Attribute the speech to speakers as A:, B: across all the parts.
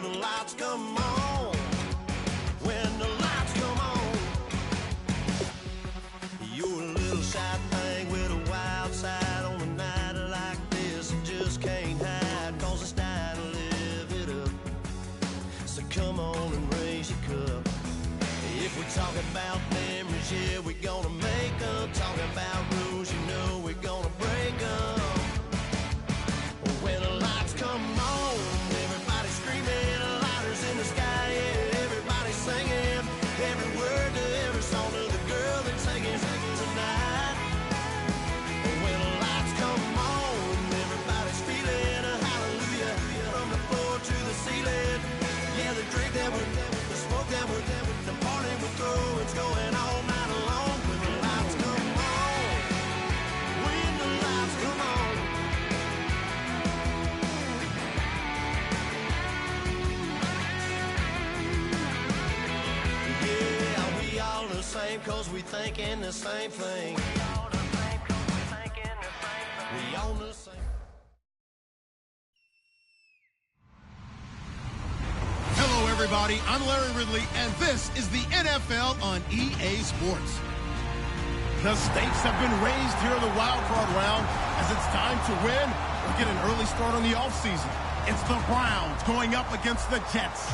A: the lights come on. When the lights come on. You're a little shy thing with a wild side on a night like this. You just can't hide, cause it's time to live it up. So come on and raise your cup. If we talk about memories, yeah, we're gonna make them. Talking about rules, you know we're gonna break them. When the lights come on, everybody screaming, lighters in the sky, yeah, everybody singing, every word to every song to the girl that's singing tonight. When the lights come on, everybody's feeling a hallelujah from the floor to the ceiling. Yeah, the drink that we're, the smoke that we're, the party we're throwing, it's going all night long. When the lights come on, when the lights come on. Yeah, we all the same, cause we thinking the same thing. We on the same.
B: Hello, everybody. I'm Larry Ridley, and this is the NFL on EA Sports. The stakes have been raised here in the wild card round as it's time to win or get an early start on the offseason. It's the Browns going up against the Jets.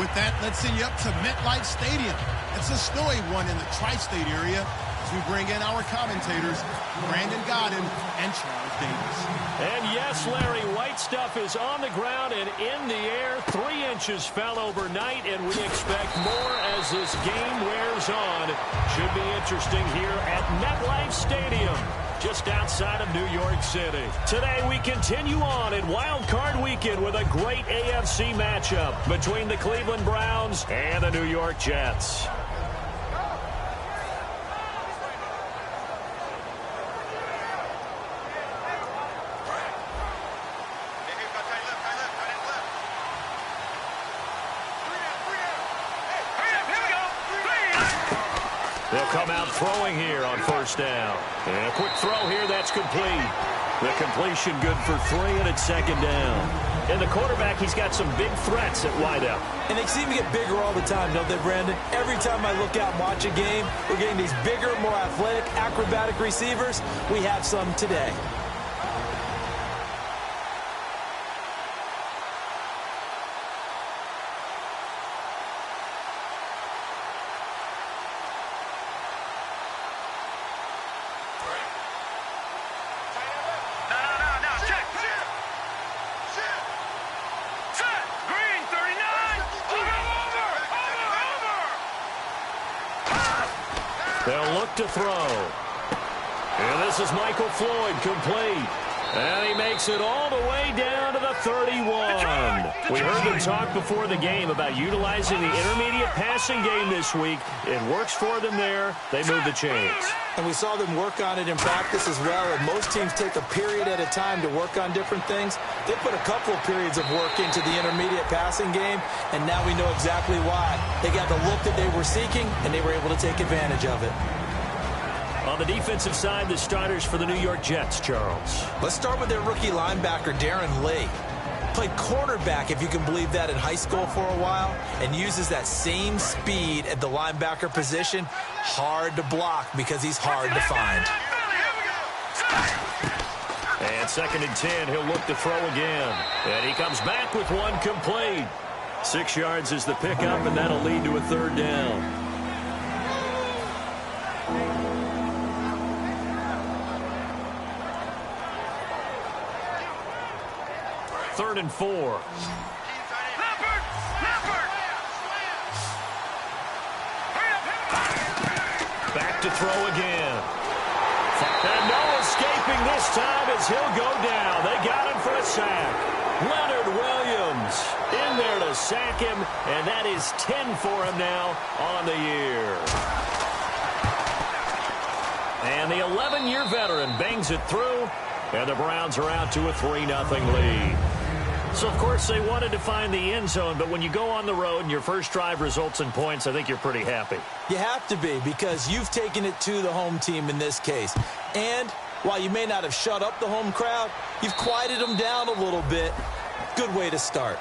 B: With that, let's send you up to MetLife Stadium. It's a snowy one in the tri-state area as we bring in our commentators, Brandon Godden and Charles Davis.
C: And yes, Larry, white stuff is on the ground and in the air. 3 inches fell overnight, and we expect more as this game wears on. Should be interesting here at MetLife Stadium, just outside of New York City. Today we continue on in Wild Card Weekend with a great AFC matchup between the Cleveland Browns and the New York Jets. They'll come out throwing here on first down. And a quick throw here, that's complete. The completion good for 3, and it's second down. And the quarterback, he's got some big threats at wideout.
D: And they seem to get bigger all the time, don't they, Brandon? Every time I look out and watch a game, we're getting these bigger, more athletic, acrobatic receivers. We have some today.
C: They'll look to throw. And this is Michael Floyd, complete. And he makes it all the way down to the 31. We heard them talk before the game about utilizing the intermediate passing game this week. It works for them there. They move the chains.
D: And we saw them work on it in practice as well. And most teams take a period at a time to work on different things. They put a couple of periods of work into the intermediate passing game, and now we know exactly why. They got the look that they were seeking, and they were able to take advantage of it.
C: On the defensive side, the starters for the New York Jets, Charles.
D: Let's start with their rookie linebacker, Darren Lee. Played cornerback, if you can believe that, in high school for a while, and uses that same speed at the linebacker position. Hard to block because he's hard to find.
C: And 2nd and 10, he'll look to throw again. And he comes back with one complete. 6 yards is the pickup, and that'll lead to a 3rd down. 3rd and 4. Back to throw again. And no escaping this time as he'll go down. They got him for a sack. Leonard Williams in there to sack him, and that is 10 for him now on the year. And the 11-year veteran bangs it through, and the Browns are out to a 3-0 lead. So, of course, they wanted to find the end zone, but when you go on the road and your first drive results in points, I think you're pretty happy.
D: You have to be, because you've taken it to the home team in this case. And while you may not have shut up the home crowd, you've quieted them down a little bit. Good way to start.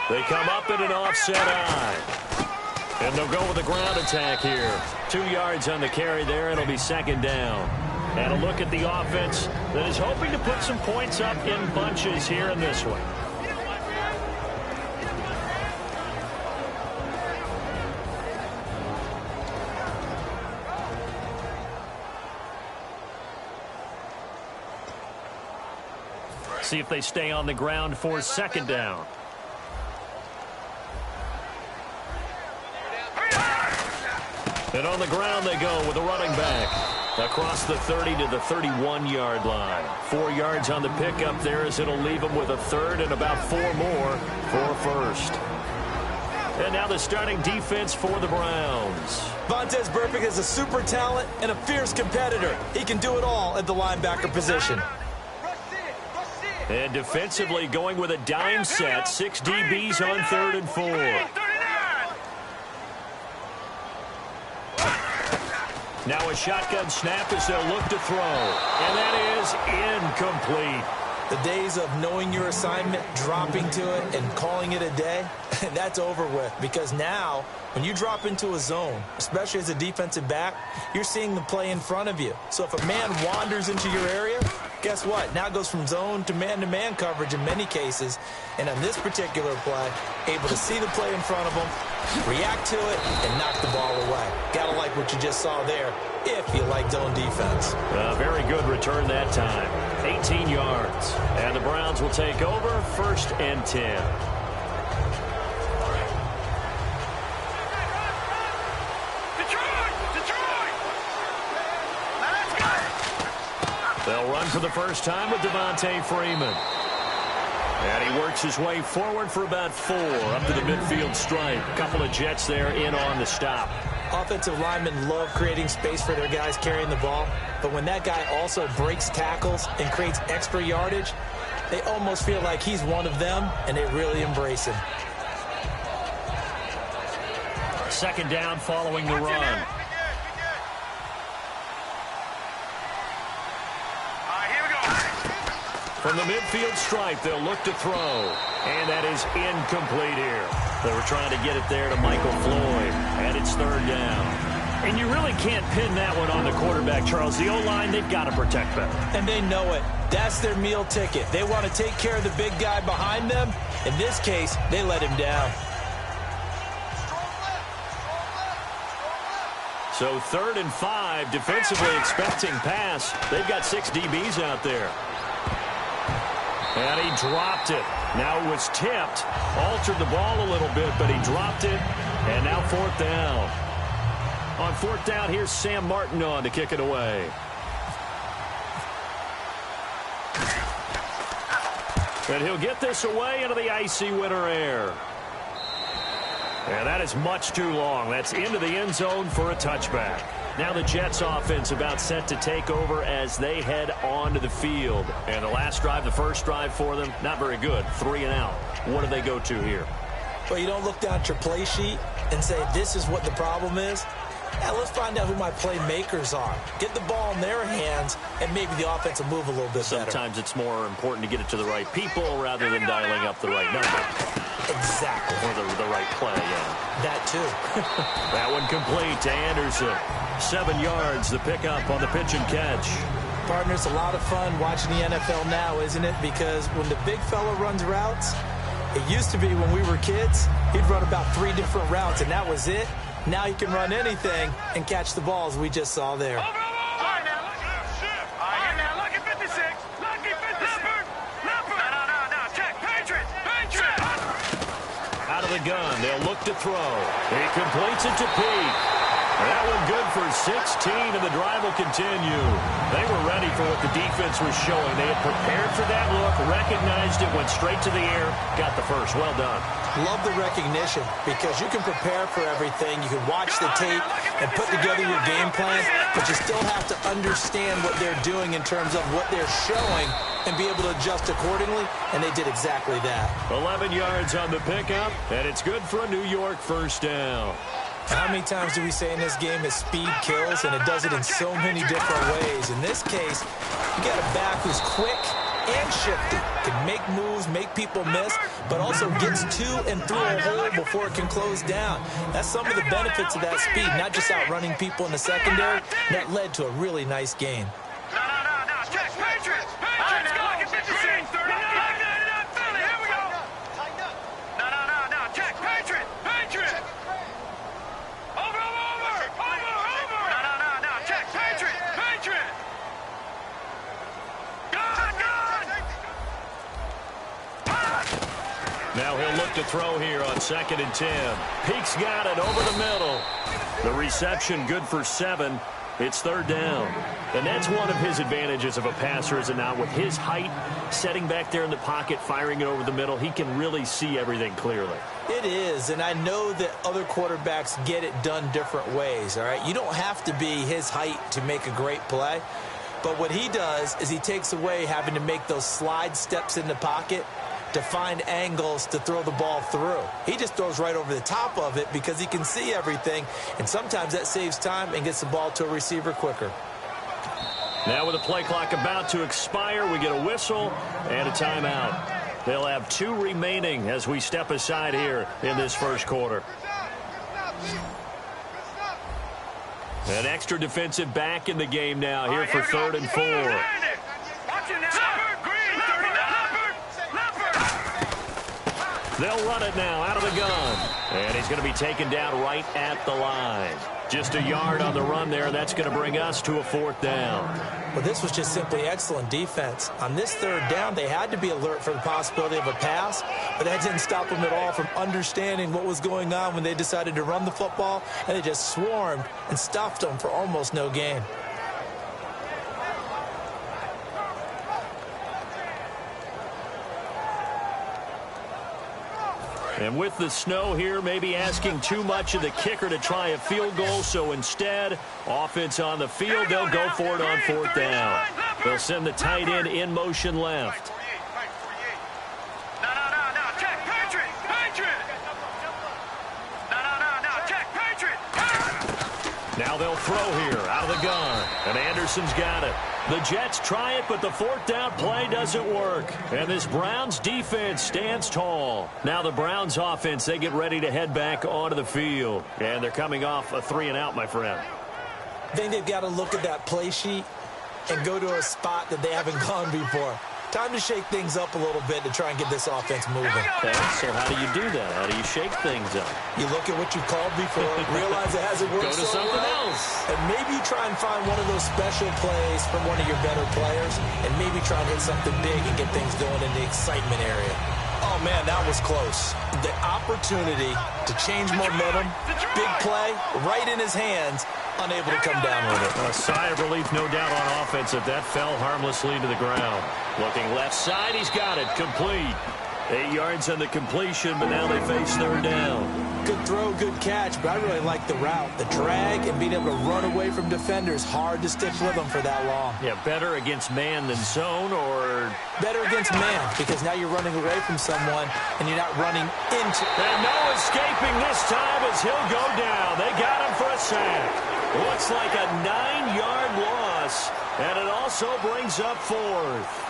C: They come up in an offset eye. And they'll go with a ground attack here. 2 yards on the carry there. It'll be second down. And a look at the offense that is hoping to put some points up in bunches here in this one. See if they stay on the ground for second down. And on the ground they go with a running back across the 30 to the 31-yard line. 4 yards on the pickup there as it'll leave them with a third and about 4 more for first. And now the starting defense for the Browns.
D: Vontaze Burfict is a super talent and a fierce competitor. He can do it all at the linebacker position.
C: And defensively going with a dime set. 6 DBs on 3rd and 4. Now a shotgun snap as they'll look to throw. And that is incomplete.
D: The days of knowing your assignment, dropping to it, and calling it a day, that's over with. Because now, when you drop into a zone, especially as a defensive back, you're seeing the play in front of you. So if a man wanders into your area, guess what? Now it goes from zone to man coverage in many cases. And on this particular play, able to see the play in front of him, react to it, and knock the ball away. Gotta like what you just saw there, if you like zone defense.
C: Very good return that time. 18 yards. And the Browns will take over 1st and 10. They'll run for the first time with Devontae Freeman. And he works his way forward for about 4 up to the midfield stripe. A couple of Jets there in on the stop.
D: Offensive linemen love creating space for their guys carrying the ball. But when that guy also breaks tackles and creates extra yardage, they almost feel like he's one of them, and they really embrace him.
C: Second down following the run. From the midfield stripe, they'll look to throw. And that is incomplete here. They were trying to get it there to Michael Floyd. And it's 3rd down. And you really can't pin that one on the quarterback, Charles. The O-line, they've got to protect better.
D: And they know it. That's their meal ticket. They want to take care of the big guy behind them. In this case, they let him down.
C: So 3rd and 5, defensively expecting pass. They've got 6 DBs out there. And he dropped it. Now it was tipped. Altered the ball a little bit, but he dropped it. And now 4th down. On 4th down, here's Sam Martin on to kick it away. And he'll get this away into the icy winter air. And that is much too long. That's into the end zone for a touchback. Now the Jets offense about set to take over as they head onto the field. And the last drive, the first drive for them, not very good. 3 and out. What do they go to here?
D: Well, you don't look down at your play sheet and say, this is what the problem is. Now let's find out who my playmakers are. Get the ball in their hands, and maybe the offense will move a little bit better.
C: Sometimes it's more important to get it to the right people rather than dialing up the right number.
D: Exactly.
C: Or the right play, yeah.
D: That too.
C: That one complete to Anderson. 7 yards, the pickup on the pitch and catch.
D: Partner, it's a lot of fun watching the NFL now, isn't it? Because when the big fella runs routes, it used to be when we were kids, he'd run about 3 different routes, and that was it. Now he can run anything and catch the balls we just saw there. Out
C: of the gun, they'll look to throw. He completes it to Pete. That one good for 16, and the drive will continue. They were ready for what the defense was showing. They had prepared for that look, recognized it, went straight to the air, got the first. Well done.
D: Love the recognition because you can prepare for everything. You can watch the tape and put together your game plan, but you still have to understand what they're doing in terms of what they're showing and be able to adjust accordingly, and they did exactly that.
C: 11 yards on the pickup, and it's good for a New York first down.
D: How many times do we say in this game that speed kills, and it does it in so many different ways? In this case, you got a back who's quick and shifty, can make moves, make people miss, but also gets to and through a hole before it can close down. That's some of the benefits of that speed, not just outrunning people in the secondary. That led to a really nice gain.
C: Now he'll look to throw here on 2nd and 10. Peake's got it over the middle. The reception good for 7. It's 3rd down. And that's one of his advantages of a passer, is it not? With his height, setting back there in the pocket, firing it over the middle, he can really see everything clearly.
D: It is, and I know that other quarterbacks get it done different ways, all right? You don't have to be his height to make a great play. But what he does is he takes away having to make those slide steps in the pocket to find angles to throw the ball through. He just throws right over the top of it because he can see everything, and sometimes that saves time and gets the ball to a receiver quicker.
C: Now with the play clock about to expire, we get a whistle and a timeout. They'll have 2 remaining as we step aside here in this first quarter. An extra defensive back in the game now here for 3rd and 4. They'll run it now out of the gun. And he's going to be taken down right at the line. Just a yard on the run there. That's going to bring us to a 4th down.
D: Well, this was just simply excellent defense. On this 3rd down, they had to be alert for the possibility of a pass, but that didn't stop them at all from understanding what was going on when they decided to run the football, and they just swarmed and stuffed them for almost no gain.
C: And with the snow here, maybe asking too much of the kicker to try a field goal. So instead, offense on the field, they'll go for it on 4th down. They'll send the tight end in motion left. Now they'll throw here out of the gun. And Anderson's got it. The Jets try it, but the 4th down play doesn't work. And this Browns defense stands tall. Now the Browns offense, they get ready to head back onto the field. And they're coming off a 3-and-out, my friend.
D: I think they've got to look at that play sheet and go to a spot that they haven't gone before. Time to shake things up a little bit to try and get this offense moving.
C: Okay, so how do you do that? How do you shake things up?
D: You look at what you called before, realize it hasn't worked
C: Go to
D: so
C: something
D: well,
C: else.
D: and maybe try and find one of those special plays from one of your better players, and maybe try and hit something big and get things going in the excitement area. Oh, man, that was close. The opportunity to change momentum, big play, right in his hands, unable to come down with it.
C: A sigh of relief, no doubt, on offense that fell harmlessly to the ground. Looking left side, he's got it, complete. 8 yards on the completion, but now they face 3rd down.
D: Good throw, good catch, but I really like the route. The drag and being able to run away from defenders, hard to stick with them for that long.
C: Yeah, better against man than zone, or...
D: Better against man, because now you're running away from someone, and you're not running into...
C: And no escaping this time as he'll go down. They got him for a sack. Looks like a 9-yard loss, and it also brings up 4th.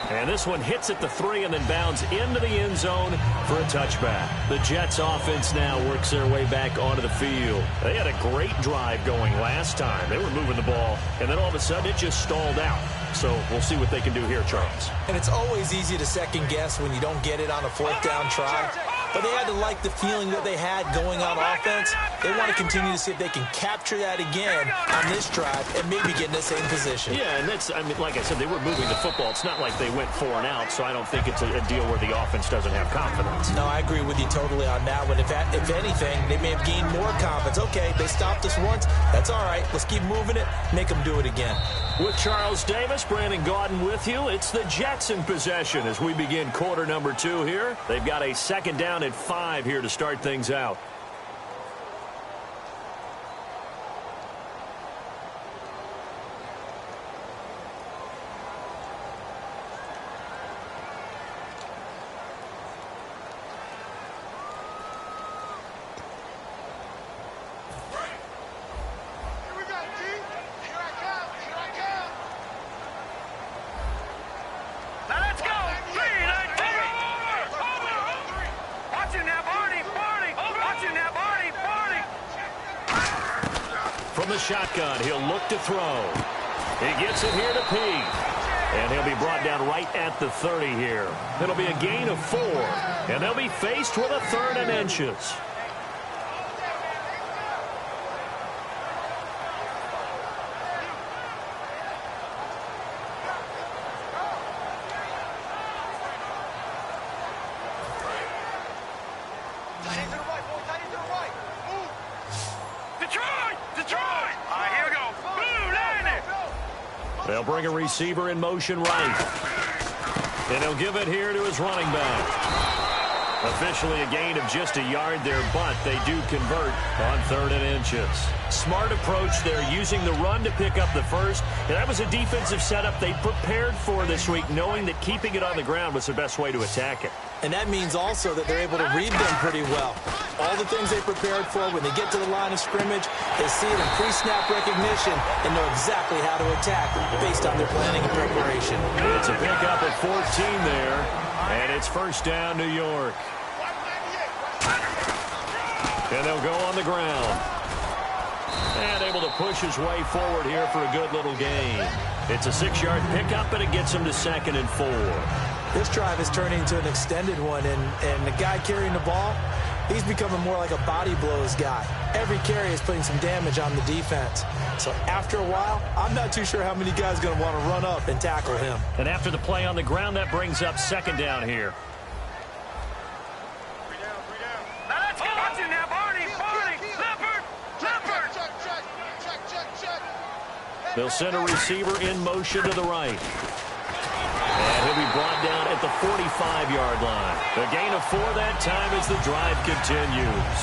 C: And this one hits at the 3 and then bounds into the end zone for a touchback. The Jets offense now works their way back onto the field. They had a great drive going last time. They were moving the ball, and then all of a sudden it just stalled out. So we'll see what they can do here, Charles.
D: And it's always easy to second guess when you don't get it on a 4th down try. but they had to like the feeling that they had going on offense. They want to continue to see if they can capture that again on this drive and maybe get in the same position.
C: Yeah, and that's, I mean, like I said, they were moving the football. It's not like they went 4 and out, so I don't think it's a deal where the offense doesn't have confidence.
D: No, I agree with you totally on that one. If anything, they may have gained more confidence. Okay, they stopped us once. That's all right. Let's keep moving it. Make them do it again.
C: With Charles Davis, Brandon Gaudin with you. It's the Jets in possession as we begin quarter number 2 here. They've got a second down at 5 here to start things out. From the shotgun, he'll look to throw. He gets it here to Pete. And he'll be brought down right at the 30 here. It'll be a gain of 4. And they'll be faced with a 3rd and inches. They'll bring a receiver in motion right. And he'll give it here to his running back. Officially a gain of just a yard there, but they do convert on 3rd and inches. Smart approach there, using the run to pick up the first. And that was a defensive setup they prepared for this week, knowing that keeping it on the ground was the best way to attack it.
D: And that means also that they're able to read them pretty well. All the things they prepared for, when they get to the line of scrimmage, they see it in pre-snap recognition and know exactly how to attack based on their planning and preparation.
C: It's a pickup at 14 there, and it's first down, New York. And they'll go on the ground. And able to push his way forward here for a good little gain. It's a 6-yard pickup, and it gets him to 2nd and 4.
D: This drive is turning into an extended one, and the guy carrying the ball, he's becoming more like a body blows guy. Every carry is putting some damage on the defense. So after a while, I'm not too sure how many guys are going to want to run up and tackle him.
C: And after the play on the ground, that brings up 2nd down here. They'll send a receiver in motion to the right. And he'll be brought down at the 45-yard line. The gain of 4 that time as the drive continues.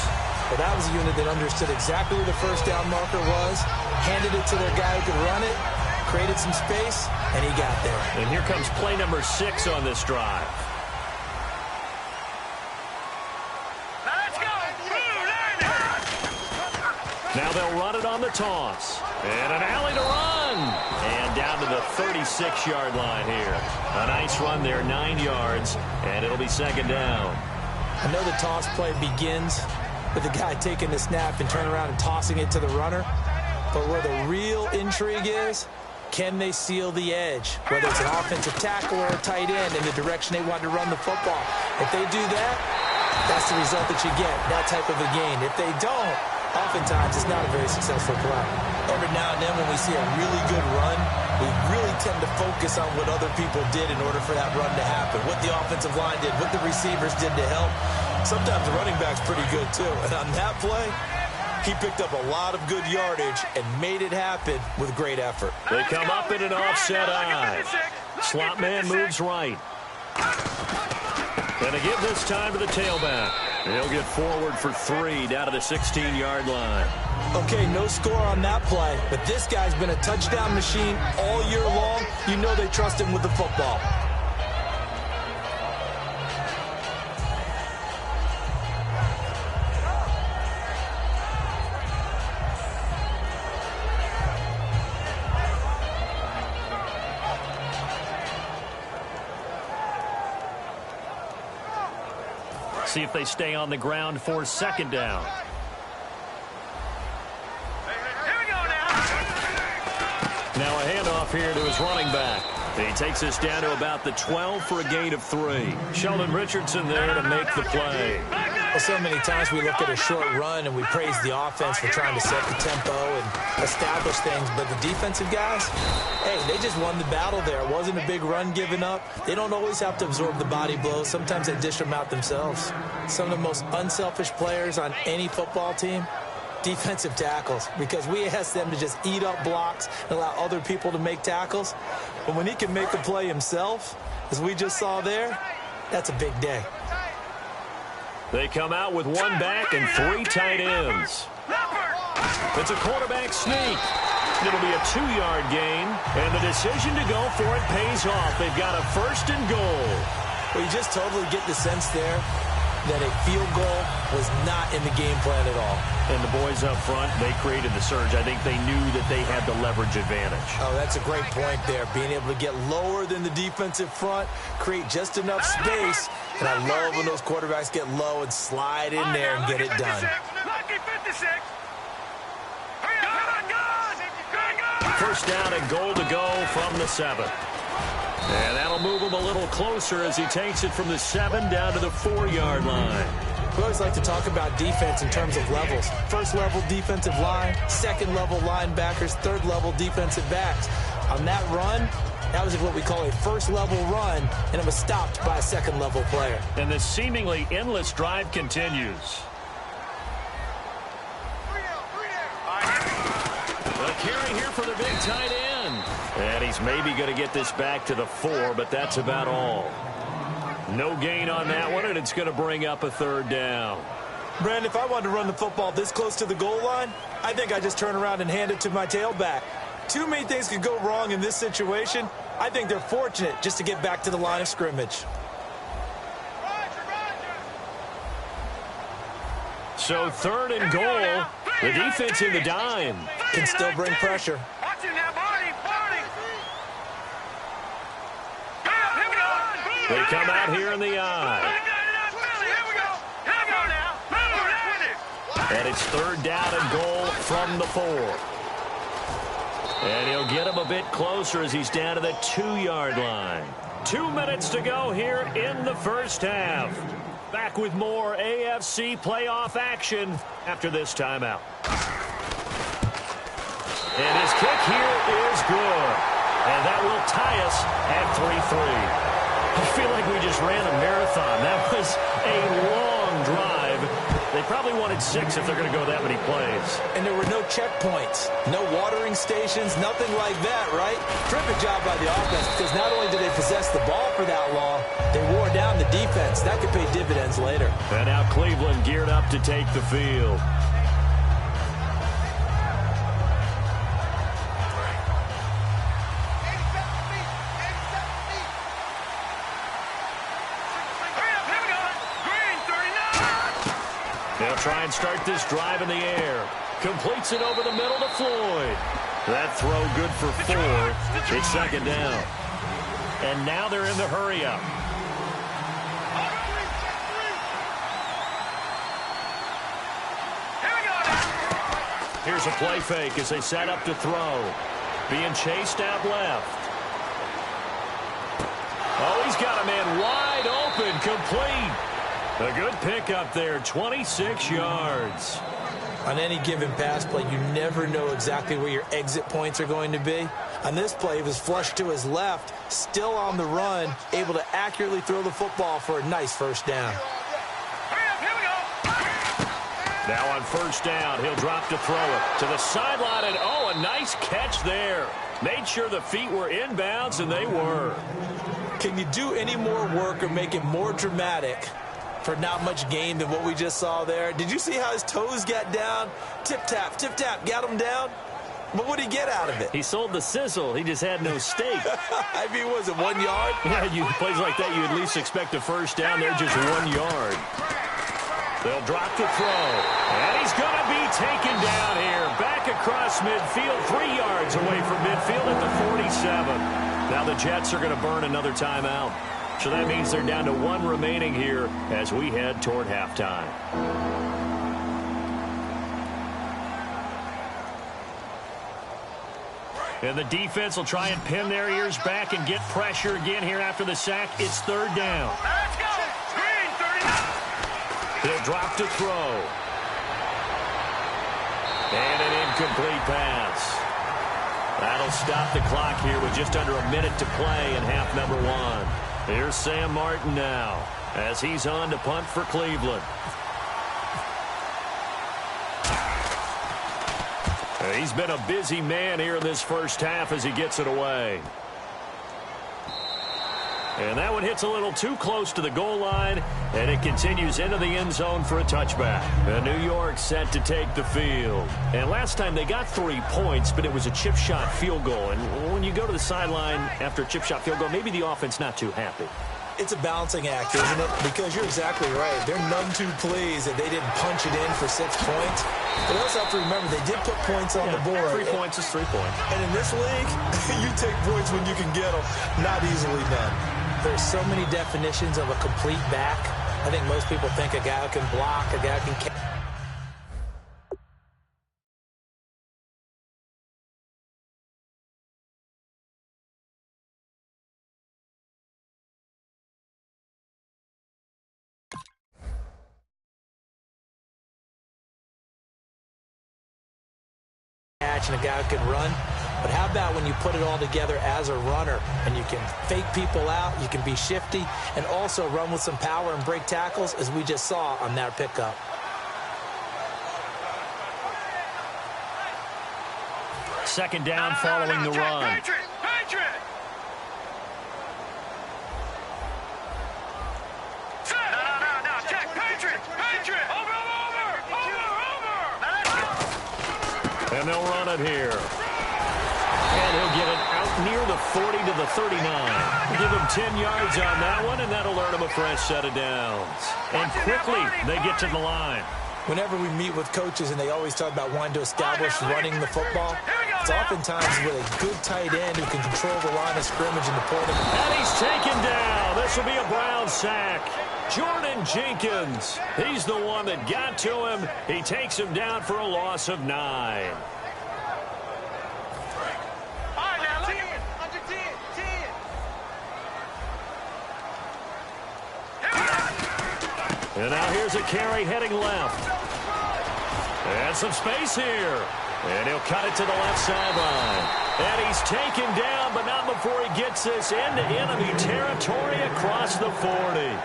D: Well, that was a unit that understood exactly where the first down marker was, handed it to their guy who could run it, created some space, and he got there.
C: And here comes play number 6 on this drive. Now they'll run it on the toss. And an alley to run. And down to the 36-yard line here. A nice run there, 9 yards. And it'll be 2nd down.
D: I know the toss play begins with the guy taking the snap and turning around and tossing it to the runner. But where the real intrigue is, can they seal the edge? Whether it's an offensive tackle or a tight end in the direction they want to run the football. If they do that, that's the result that you get, that type of a gain. If they don't, oftentimes it's not a very successful play. Every now and then when we see a really good run, we really tend to focus on what other people did in order for that run to happen, what the offensive line did, what the receivers did to help. Sometimes the running back's pretty good too. And on that play, he picked up a lot of good yardage and made it happen with great effort.
C: They come up in an offset eye. Slot man moves right. And to give this time to the tailback. He'll get forward for 3 down to the 16-yard line.
D: Okay, no score on that play, but this guy's been a touchdown machine all year long. You know they trust him with the football.
C: See if they stay on the ground for 2nd down. Now a handoff here to his running back. And he takes us down to about the 12 for a gain of 3. Sheldon Richardson there to make the play.
D: Well, so many times we look at a short run and we praise the offense for trying to set the tempo and establish things. But the defensive guys, hey, they just won the battle there. It wasn't a big run given up. They don't always have to absorb the body blows. Sometimes they dish them out themselves. Some of the most unselfish players on any football team, defensive tackles, because we ask them to just eat up blocks and allow other people to make tackles. But when he can make a play himself, as we just saw there, that's a big day.
C: They come out with 1 back and 3 tight ends. It's a quarterback sneak. It'll be a 2-yard gain, and the decision to go for it pays off. They've got a 1st and goal.
D: Well, you just totally get the sense there that a field goal was not in the game plan at all.
C: And the boys up front, they created the surge. I think they knew that they had the leverage advantage.
D: Oh, that's a great point there. Being able to get lower than the defensive front, create just enough space. And I love when those quarterbacks get low and slide in there and get it done.
C: First down and goal to go from the 7. And that'll move him a little closer as he takes it from the 7 down to the 4-yard line.
D: We always like to talk about defense in terms of levels. First-level defensive line, second-level linebackers, third-level defensive backs. On that run, that was what we call a first-level run, and it was stopped by a second-level player.
C: And this seemingly endless drive continues. A carry here for the big tight end. And he's maybe going to get this back to the 4, but that's about all. No gain on that one, and it's going to bring up a 3rd down.
D: Brandon, if I wanted to run the football this close to the goal line, I think I just turn around and hand it to my tailback. Too many things could go wrong in this situation. I think they're fortunate just to get back to the line of scrimmage.
C: So 3rd and goal. The defense in the dime.
D: Can still bring pressure.
C: They come out here in the eye. And it's 3rd down and goal from the 4. And he'll get him a bit closer as he's down to the 2-yard line. 2 minutes to go here in the first half. Back with more AFC playoff action after this timeout. And his kick here is good. And that will tie us at 3-3. I feel like we just ran a marathon. That was a long drive. They probably wanted 6 if they're going to go that many plays.
D: And there were no checkpoints, no watering stations, nothing like that, right? Terrific job by the offense, because not only did they possess the ball for that long, they wore down the defense. That could pay dividends later.
C: And now Cleveland geared up to take the field. They'll try and start this drive in the air. Completes it over the middle to Floyd. That throw good for 4. It's 2nd down. And now they're in the hurry-up. Here's a play fake as they set up to throw. Being chased out left. Oh, he's got a man wide open, complete. A good pickup there, 26 yards.
D: On any given pass play, you never know exactly where your exit points are going to be. On this play, he was flushed to his left, still on the run, able to accurately throw the football for a nice 1st down.
C: Now on 1st down, he'll drop to throw it to the sideline, and oh, a nice catch there. Made sure the feet were inbounds, and they were.
D: Can you do any more work or make it more dramatic for not much gain than what we just saw there? Did you see how his toes got down? Tip-tap, got him down. But what did he get out of it?
C: He sold the sizzle. He just had no steak.
D: I mean, was it 1 yard?
C: Yeah, plays like that, you at least expect a 1st down. They're just 1 yard. They'll drop to throw. And he's going to be taken down here. Back across midfield, 3 yards away from midfield at the 47. Now the Jets are going to burn another timeout. So that means they're down to 1 remaining here as we head toward halftime. And the defense will try and pin their ears back and get pressure again here after the sack. It's third down.
E: Let's go. Green, 39.
C: He'll drop to throw. And an incomplete pass. That'll stop the clock here with just under a minute to play in half number one. Here's Sam Martin now as he's on to punt for Cleveland. He's been a busy man here in this first half as he gets it away. And that one hits a little too close to the goal line, and it continues into the end zone for a touchback. And New York set to take the field. And last time they got 3 points, but it was a chip shot field goal. And when you go to the sideline after a chip shot field goal, maybe the offense not too happy.
D: It's a balancing act, isn't it? Because you're exactly right. They're none too pleased that they didn't punch it in for 6 points. But also have to remember, they did put points on the board.
C: 3 points is 3 points.
D: And in this league, you take points when you can get them. Not easily done. There's so many definitions of a complete back. I think most people think a guy who can block, a guy who can catch and a guy who can run. But how about when you put it all together as a runner and you can fake people out, you can be shifty, and also run with some power and break tackles, as we just saw on that pickup.
C: Second down following the run.
E: Patriot! No, check, Patriot! Over!
C: And they'll run it here. And he'll get it out near the 40 to the 39. Give him 10 yards on that one, and that'll earn him a fresh set of downs. And quickly, they get to the line.
D: Whenever we meet with coaches and they always talk about wanting to establish running the football, it's oftentimes with a good tight end who can control the line of scrimmage and the point of the...
C: And he's taken down. This will be a Brown sack. Jordan Jenkins, he's the one that got to him. He takes him down for a loss of 9. And now here's a carry heading left. And some space here. And he'll cut it to the left sideline. And he's taken down, but not before he gets this into enemy territory across the 40.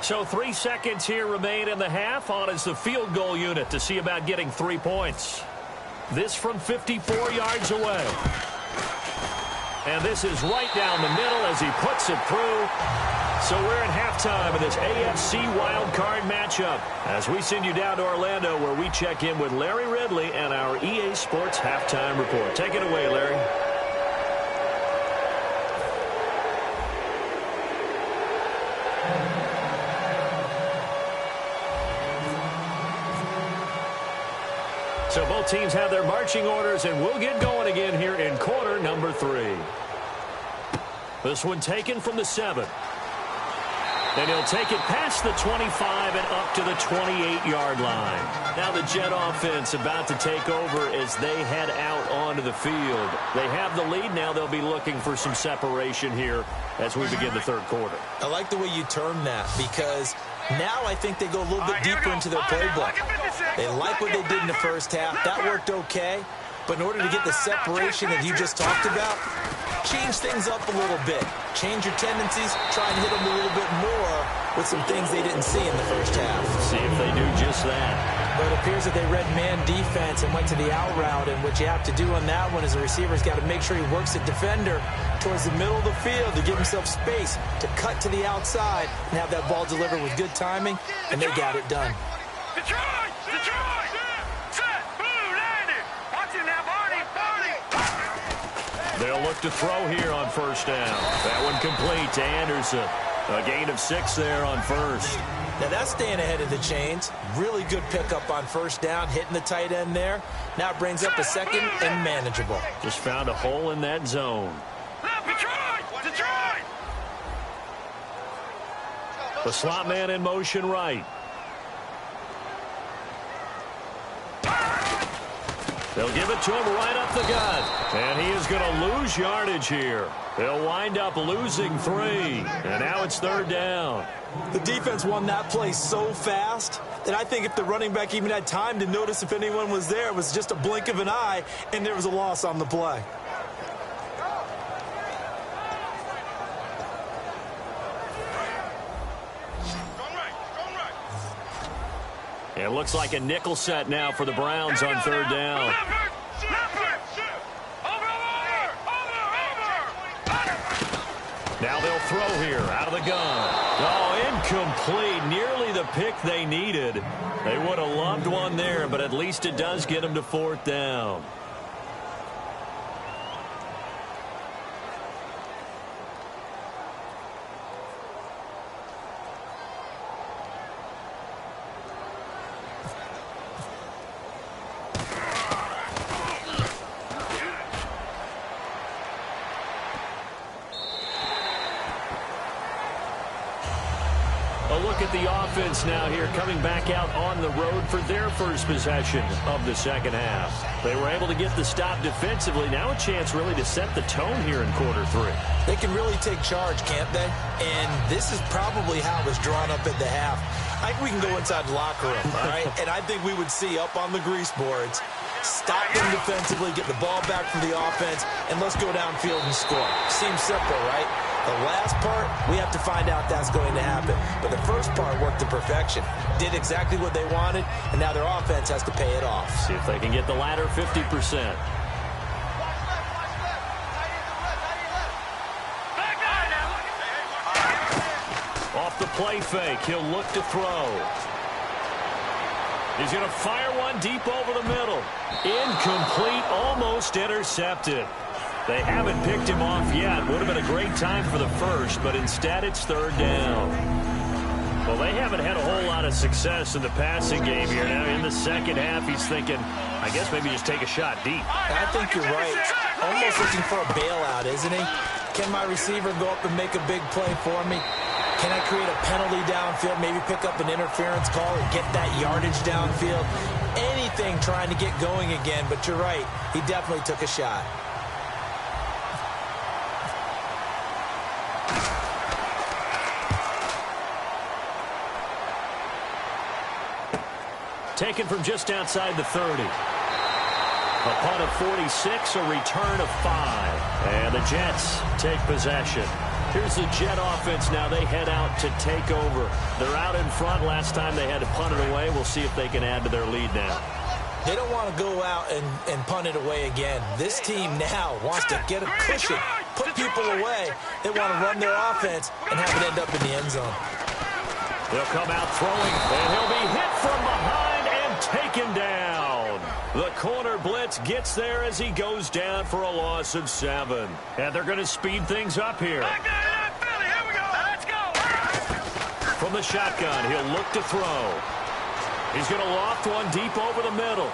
C: So 3 seconds here remain in the half. On is the field goal unit to see about getting 3 points. This from 54 yards away. And this is right down the middle as he puts it through. So we're at halftime of this AFC wildcard matchup as we send you down to Orlando where we check in with Larry Ridley and our EA Sports halftime report. Take it away, Larry. So both teams have their marching orders, and we'll get going again here in quarter number 3. This one taken from the 7. And he'll take it past the 25 and up to the 28-yard line. Now the Jet offense about to take over as they head out onto the field. They have the lead. Now they'll be looking for some separation here as we begin the third quarter.
D: I like the way you term that because now I think they go a little bit deeper into their playbook. They like what they did in the first half. That worked okay. But in order to get the separation that you just talked about, change things up a little bit. Change your tendencies. Try and hit them a little bit more with some things they didn't see in the first half.
C: See if they do just that.
D: But it appears that they read man defense and went to the out route. And what you have to do on that one is the receiver's got to make sure he works the defender towards the middle of the field to give himself space to cut to the outside and have that ball delivered with good timing. And they got it done.
E: Detroit! Set! Blue landed! Watch it now, Barney!
C: They'll look to throw here on first down. That one complete to Anderson. A gain of 6 there on first.
D: Now that's staying ahead of the chains. Really good pickup on first down, hitting the tight end there. Now it brings up a second and manageable.
C: Just found a hole in that zone.
E: Detroit!
C: The slot man in motion right. They'll give it to him right up the gut. And he is going to lose yardage here. They'll wind up losing 3. And now it's 3rd down.
D: The defense won that play so fast that I think if the running back even had time to notice if anyone was there, it was just a blink of an eye, and there was a loss on the play.
C: It looks like a nickel set now for the Browns on 3rd down. Now they'll throw here out of the gun. Oh, incomplete. Nearly the pick they needed. They would have loved one there, but at least it does get them to 4th down. The offense now here coming back out on the road for their first possession of the second half. They were able to get the stop defensively. Now a chance really to set the tone here in quarter 3.
D: They can really take charge, can't they? And this is probably how it was drawn up at the half. I think we can go inside the locker room, all right? And I think we would see up on the grease boards, stop them defensively, get the ball back from the offense, and let's go downfield and score. Seems simple, right? The last part, we have to find out that's going to happen. But the first part worked to perfection. Did exactly what they wanted, and now their offense has to pay it off.
C: See if they can get the latter 50%. Off the play fake, he'll look to throw. He's going to fire one deep over the middle. Incomplete, almost intercepted. They haven't picked him off yet. Would have been a great time for the first, but instead it's 3rd down. Well, they haven't had a whole lot of success in the passing game here. Now in the second half, he's thinking, I guess maybe just take a shot deep.
D: I think you're right. Almost looking for a bailout, isn't he? Can my receiver go up and make a big play for me? Can I create a penalty downfield, maybe pick up an interference call or get that yardage downfield? Anything trying to get going again, but you're right. He definitely took a shot.
C: Taken from just outside the 30. A punt of 46, a return of 5. And the Jets take possession. Here's the Jet offense now. They head out to take over. They're out in front. Last time they had to punt it away. We'll see if they can add to their lead now.
D: They don't want to go out and punt it away again. This team now wants to get a cushion, put people away. They want to run their offense and have it end up in the end zone.
C: They'll come out throwing, and he'll be hit from behind and taken down. The corner blitz gets there as he goes down for a loss of 7. And they're going to speed things up here. From the shotgun, he'll look to throw. He's going to loft one deep over the middle.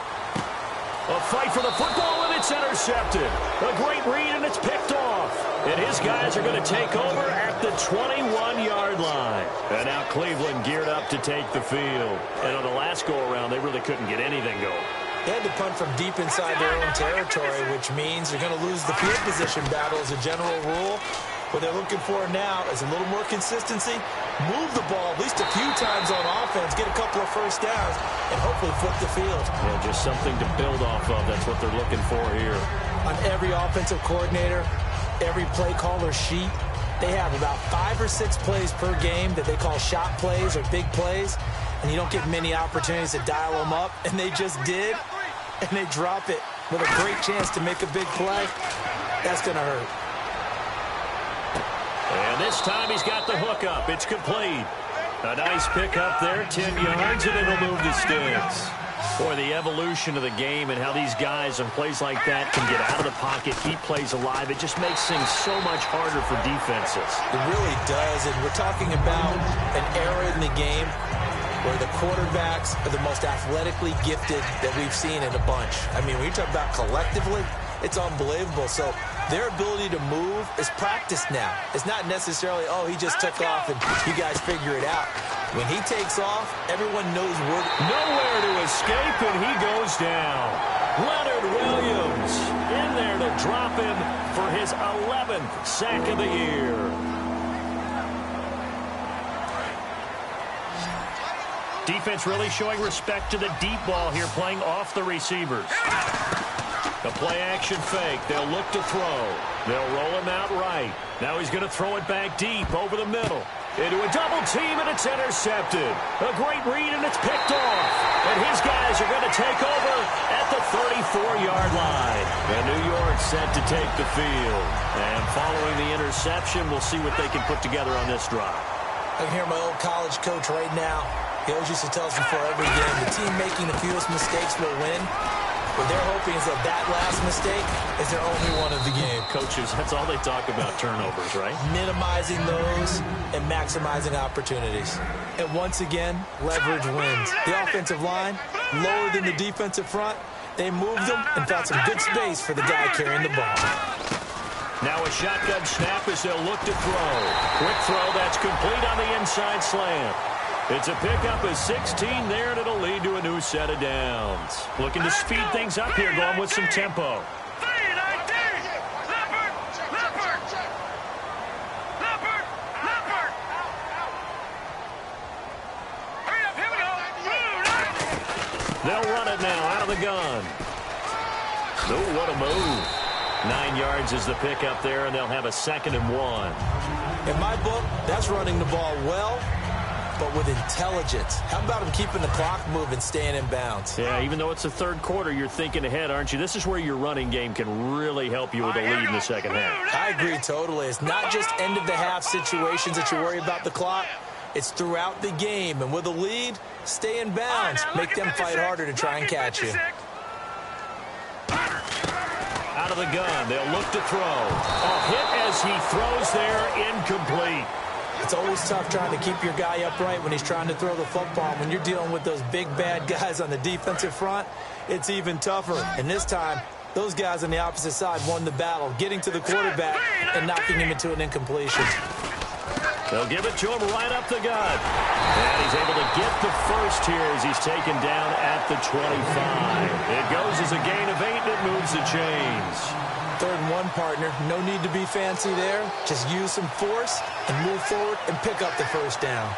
C: A fight for the football, and it's intercepted. A great read, and it's picked off. And his guys are going to take over at the 21-yard line. And now Cleveland geared up to take the field. And on the last go-around, they really couldn't get anything going.
D: They had to punt from deep inside their own territory, which means they're going to lose the field position battle as a general rule. What they're looking for now is a little more consistency, move the ball at least a few times on offense, get a couple of first downs, and hopefully flip the field.
C: Yeah, just something to build off of. That's what they're looking for here.
D: On every offensive coordinator, every play caller sheet, they have about 5 or 6 plays per game that they call shot plays or big plays, and you don't get many opportunities to dial them up, and they just did, and they drop it with a great chance to make a big play. That's going to hurt.
C: And this time he's got the hook up. It's complete. A nice pickup there, 10 yards, and it'll move the sticks. Boy, the evolution of the game and how these guys on plays like that can get out of the pocket, keep plays alive, it just makes things so much harder for defenses.
D: It really does, and we're talking about an era in the game where the quarterbacks are the most athletically gifted that we've seen in a bunch. I mean, when you talk about collectively, it's unbelievable. So their ability to move is practiced now. It's not necessarily, oh, he just took off and you guys figure it out. When he takes off, everyone knows nowhere
C: to escape, and he goes down. Leonard drop him for his 11th sack of the year. Defense really showing respect to the deep ball here, playing off the receivers. A play-action fake. They'll look to throw. They'll roll him out right. Now he's going to throw it back deep over the middle. Into a double team, and it's intercepted. A great read, and it's picked off. And his guys are going to take over at the 34-yard line. And New York set to take the field. And following the interception, we'll see what they can put together on this drive.
D: I can hear my old college coach right now. He always used to tell us before every game, the team making the fewest mistakes will win. What they're hoping is that that last mistake is their only one of the game.
C: Coaches, that's all they talk about, turnovers, right?
D: Minimizing those and maximizing opportunities. And once again, leverage wins. The offensive line, lower than the defensive front. They moved them and found some good space for the guy carrying the ball.
C: Now a shotgun snap as they'll look to throw. Quick throw, that's complete on the inside slant. It's a pickup of 16 there, and it'll lead to a new set of downs. Looking to speed things up here, going with some tempo. They'll run it now out of the gun. Oh, what a move. 9 yards is the pickup there, and they'll have a 2nd and 1.
D: In my book, that's running the ball well, but with intelligence. How about him keeping the clock moving, staying in bounds?
C: Yeah, even though it's the third quarter, you're thinking ahead, aren't you? This is where your running game can really help you with a lead in the second half.
D: I agree totally. It's not just end-of-the-half situations that you worry about the clock. It's throughout the game. And with a lead, stay in bounds. Make them fight harder to try and catch you.
C: Out of the gun, they'll look to throw. A hit as he throws there, incomplete.
D: It's always tough trying to keep your guy upright when he's trying to throw the football. When you're dealing with those big, bad guys on the defensive front, it's even tougher. And this time, those guys on the opposite side won the battle, getting to the quarterback and knocking him into an incompletion.
C: They'll give it to him right up the gut. And he's able to get the first here as he's taken down at the 25. It goes as a gain of 8, and it moves the chains.
D: 3rd and 1, partner. No need to be fancy there. Just use some force and move forward and pick up the first down.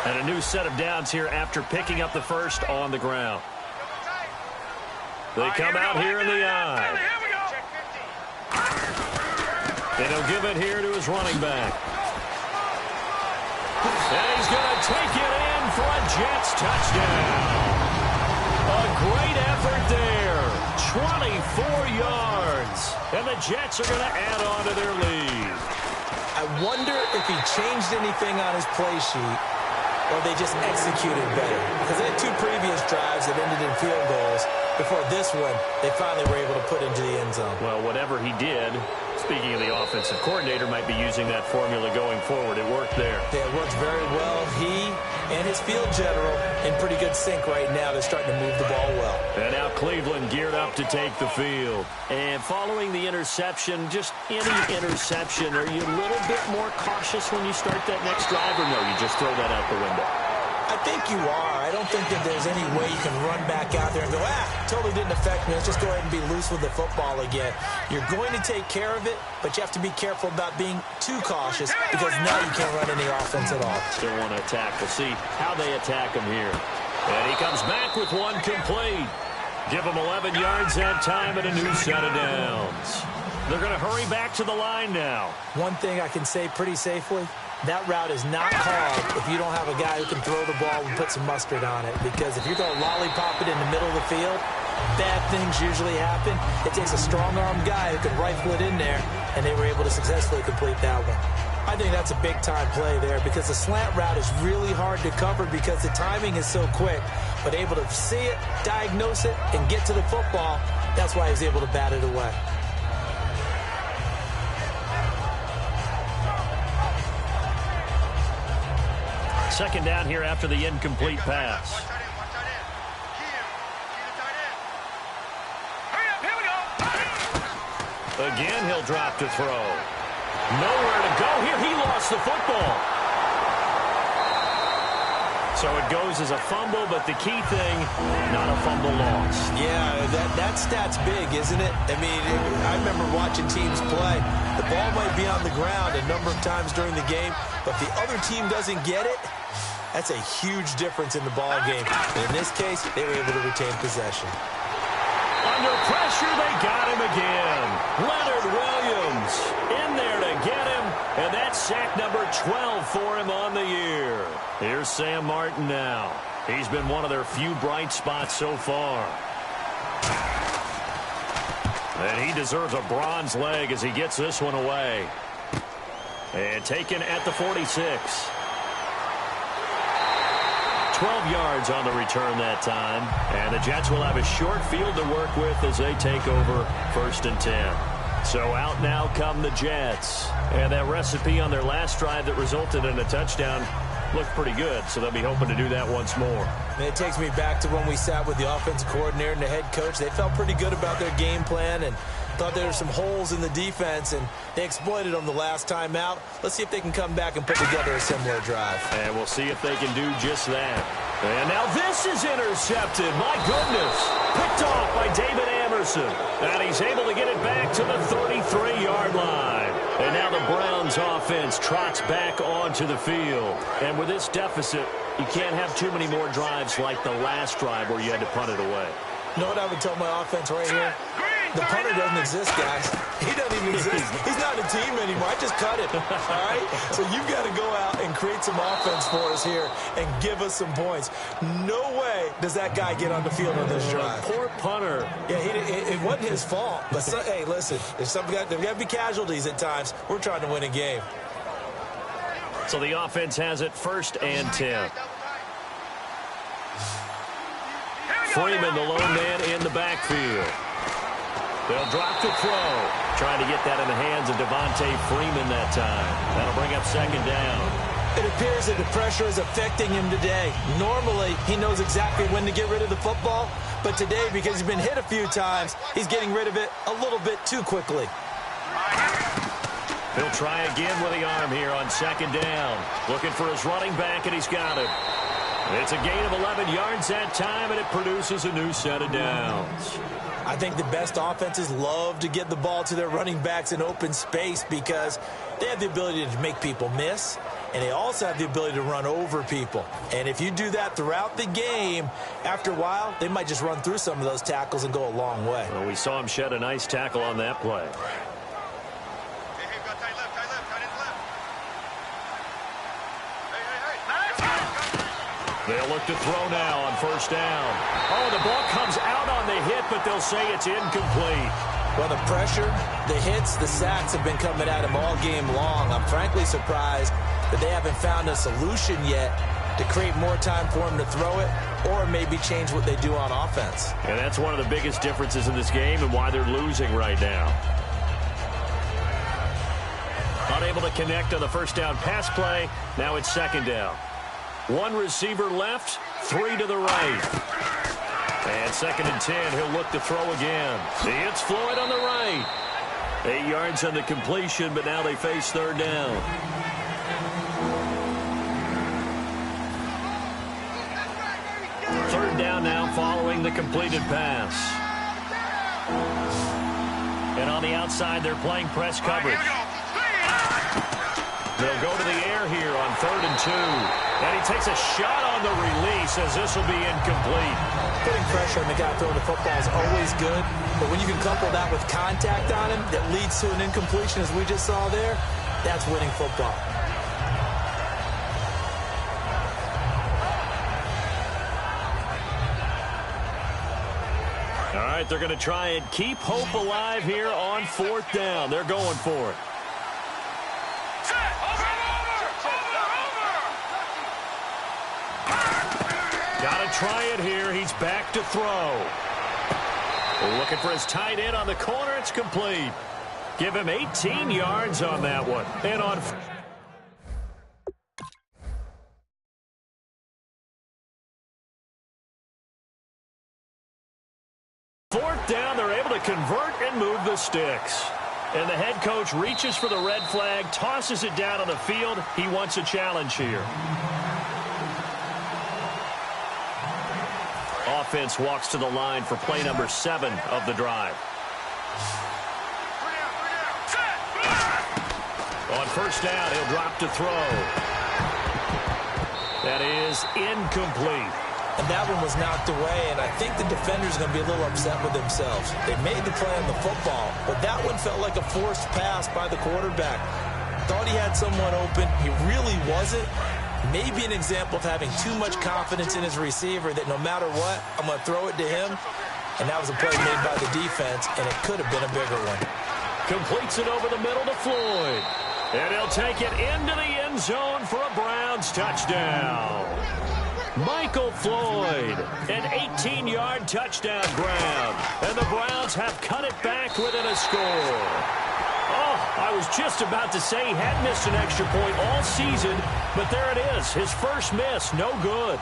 C: And a new set of downs here after picking up the first on the ground. They come out here in the eye. And he'll give it here to his running back. And he's going to take it in for a Jets touchdown. A great effort there. 24 yards. And the Jets are going to add on to their lead.
D: I wonder if he changed anything on his play sheet or they just executed better. Because they had 2 previous drives that ended in field goals. Before this one, they finally were able to put into the end zone.
C: Well, whatever he did, speaking of the offensive coordinator, might be using that formula going forward. It worked there.
D: Yeah, it worked very well. He and his field general in pretty good sync right now. They're starting to move the ball well.
C: And now Cleveland geared up to take the field. And following the interception, just any interception, are you a little bit more cautious when you start that next drive, or no, you just throw that out the window?
D: I think you are. I don't think that there's any way you can run back out there and go, totally didn't affect me. Let's just go ahead and be loose with the football again. You're going to take care of it, but you have to be careful about being too cautious because now you can't run any offense at all.
C: Still want to attack. We'll see how they attack him here. And he comes back with one complete. Give him 11 yards that time and a new set of downs. They're going to hurry back to the line now.
D: One thing I can say pretty safely, that route is not called if you don't have a guy who can throw the ball and put some mustard on it. Because if you're going to lollipop it in the middle of the field, bad things usually happen. It takes a strong-armed guy who can rifle it in there, and they were able to successfully complete that one. I think that's a big-time play there because the slant route is really hard to cover because the timing is so quick. But able to see it, diagnose it, and get to the football, that's why he was able to bat it away.
C: Second down here after the incomplete pass. Again, he'll drop to throw. Nowhere to go here. He lost the football. So it goes as a fumble, but the key thing, not a fumble loss.
D: Yeah, that stat's big, isn't it? I mean, I remember watching teams play. The ball might be on the ground a number of times during the game, but if the other team doesn't get it, that's a huge difference in the ball game. And in this case, they were able to retain possession.
C: Under pressure, they got him again. Leonard Williams in there to get him, and that's sack number 12 for him on the year. Here's Sam Martin now. He's been one of their few bright spots so far. And he deserves a bronze leg as he gets this one away. And taken at the 46. 12 yards on the return that time. And the Jets will have a short field to work with as they take over 1st and 10. So out now come the Jets. And that recipe on their last drive that resulted in a touchdown looked pretty good, so they'll be hoping to do that once more.
D: And it takes me back to when we sat with the offensive coordinator and the head coach. They felt pretty good about their game plan and thought there were some holes in the defense, and they exploited them the last time out. Let's see if they can come back and put together a similar drive.
C: And we'll see if they can do just that. And now this is intercepted. My goodness. Picked off by David Amerson. And he's able to get it back to the 33-yard line. And now the Browns offense trots back onto the field. And with this deficit, you can't have too many more drives like the last drive where you had to punt it away.
D: You know what I would tell my offense right here? The punter doesn't exist, guys. He doesn't even exist. He's not a team anymore. I just cut it, all right? So you've got to go out and create some offense for us here and give us some points. No way does that guy get on the field on this drive.
C: Poor punter.
D: Yeah, it wasn't his fault. But, hey, listen, there's got to be casualties at times. We're trying to win a game.
C: So the offense has it 1st and 10. Freeman, the lone man in the backfield. They'll drop to throw. Trying to get that in the hands of Devontae Freeman that time. That'll bring up 2nd down.
D: It appears that the pressure is affecting him today. Normally, he knows exactly when to get rid of the football. But today, because he's been hit a few times, he's getting rid of it a little bit too quickly.
C: He'll try again with the arm here on 2nd down. Looking for his running back, and he's got it. It's a gain of 11 yards that time, and it produces a new set of downs.
D: I think the best offenses love to get the ball to their running backs in open space because they have the ability to make people miss, and they also have the ability to run over people. And if you do that throughout the game, after a while, they might just run through some of those tackles and go a long way.
C: Well, we saw him shed a nice tackle on that play. They'll look to throw now on 1st down. Oh, the ball comes out on the hit, but they'll say it's incomplete.
D: Well, the pressure, the hits, the sacks have been coming at him all game long. I'm frankly surprised that they haven't found a solution yet to create more time for him to throw it or maybe change what they do on offense.
C: And that's one of the biggest differences in this game and why they're losing right now. Unable to connect on the 1st down pass play. Now it's 2nd down. 1 receiver left, 3 to the right. And 2nd and 10, he'll look to throw again. It's Floyd on the right. 8 yards on the completion, but now they face 3rd down. Third down now following the completed pass. And on the outside, they're playing press coverage. They'll go to the air here on 3rd and 2. And he takes a shot on the release as this will be incomplete.
D: Putting pressure on the guy throwing the football is always good. But when you can couple that with contact on him that leads to an incompletion, as we just saw there, that's winning football.
C: All right, they're going to try and keep hope alive here on 4th down. They're going for it. Got to try it here. He's back to throw. Looking for his tight end on the corner. It's complete. Give him 18 yards on that one. And on 4th down, they're able to convert and move the sticks. And the head coach reaches for the red flag, tosses it down on the field. He wants a challenge here. offense walks to the line for play number 7 of the drive. On first down, he'll drop to throw. That is incomplete.
D: And that one was knocked away, and I think the defender's going to be a little upset with themselves. They made the play on the football, but that one felt like a forced pass by the quarterback. Thought he had someone open. He really wasn't. Maybe an example of having too much confidence in his receiver that no matter what, I'm going to throw it to him. And that was a play made by the defense, and it could have been a bigger one.
C: Completes it over the middle to Floyd. And he'll take it into the end zone for a Browns touchdown. Michael Floyd, an 18-yard touchdown grab. And the Browns have cut it back within a score. Oh, I was just about to say he had missed an extra point all season, but there it is, his first miss, no good.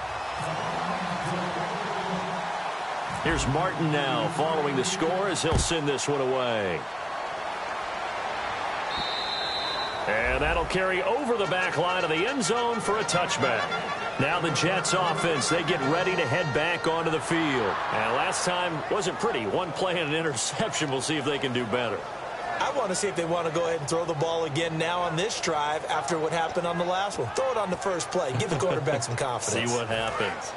C: Here's Martin now following the score as he'll send this one away. And that'll carry over the back line of the end zone for a touchback. Now the Jets offense, they get ready to head back onto the field. And last time wasn't pretty. One play and an interception. We'll see if they can do better.
D: I want to see if they want to go ahead and throw the ball again now on this drive after what happened on the last one. Throw it on the first play. Give the quarterback some confidence.
C: See what happens.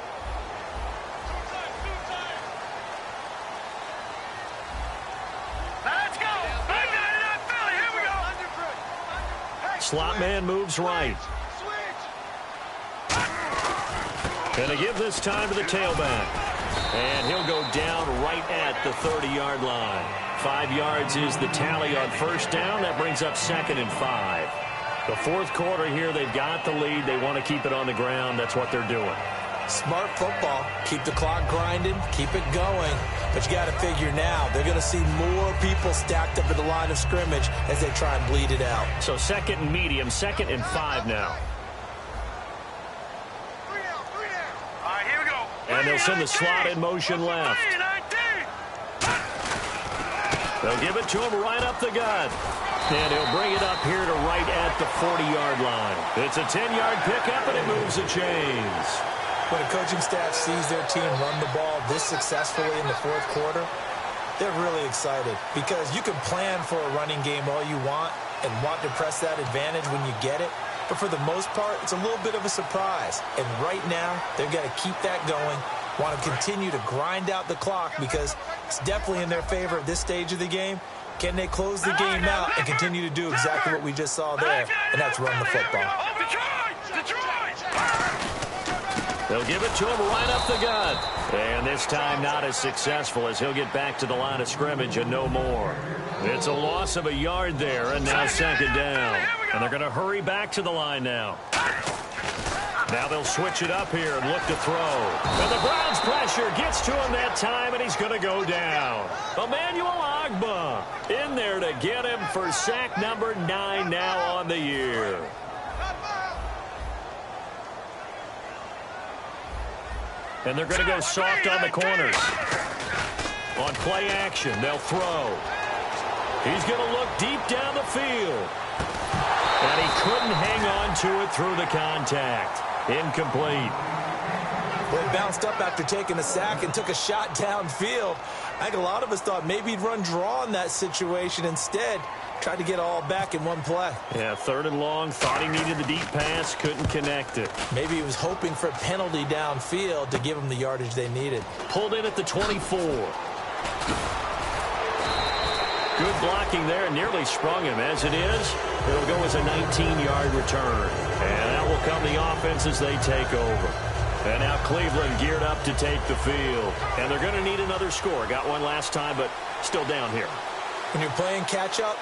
E: Let's go. Philly. Here we go.
C: Slot man moves right. Going to give this time to the tailback. And he'll go down right at the 30-yard line. 5 yards is the tally on first down. That brings up 2nd and 5. The fourth quarter here, they've got the lead. They want to keep it on the ground. That's what they're doing.
D: Smart football. Keep the clock grinding. Keep it going. But you got to figure now, they're going to see more people stacked up at the line of scrimmage as they try and bleed it out.
C: So 2nd and medium, 2nd and 5 now.
E: All right, here we go.
C: And they'll send the slot in motion left. They'll give it to him right up the gut. And he'll bring it up here to right at the 40-yard line. It's a 10-yard pickup, and it moves the chains.
D: When a coaching staff sees their team run the ball this successfully in the fourth quarter, they're really excited because you can plan for a running game all you want and want to press that advantage when you get it. But for the most part, it's a little bit of a surprise. And right now, they've got to keep that going, want to continue to grind out the clock because it's definitely in their favor at this stage of the game. Can they close the game out and continue to do exactly what we just saw there, and that's run the football.
C: They'll give it to him right up the gut. And this time not as successful as he'll get back to the line of scrimmage and no more. It's a loss of a yard there, and now 2nd down. And they're going to hurry back to the line now. Now they'll switch it up here and look to throw. And the Browns pressure gets to him that time, and he's going to go down. Emmanuel Ogbah in there to get him for sack number 9 now on the year. And they're going to go soft on the corners. On play action, they'll throw. He's going to look deep down the field. And he couldn't hang on to it through the contact. Incomplete.
D: Well, he bounced up after taking a sack and took a shot downfield. I think a lot of us thought maybe he'd run draw in that situation instead. Tried to get all back in one play.
C: Yeah, 3rd and long. Thought he needed the deep pass. Couldn't connect it.
D: Maybe he was hoping for a penalty downfield to give him the yardage they needed.
C: Pulled in at the 24. Good blocking there. Nearly sprung him. As it is, it'll go as a 19-yard return. And that will come the offense as they take over. And now Cleveland geared up to take the field. And they're going to need another score. Got one last time, but still down here.
D: When you're playing catch-up,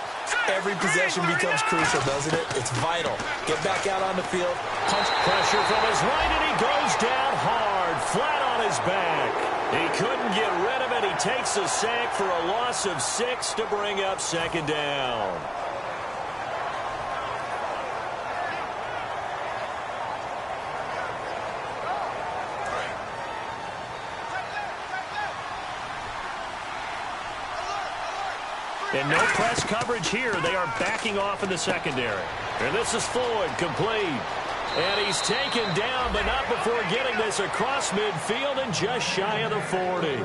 D: every possession becomes crucial, doesn't it? It's vital. Get back out on the field. Punch.
C: Pressure from his right, and he goes down hard, flat on his back. He couldn't get rid of it. He takes a sack for a loss of 6 to bring up 2nd down. And no press coverage here. They are backing off in the secondary. And this is Floyd, complete. And he's taken down, but not before getting the is across midfield and just shy of the 40.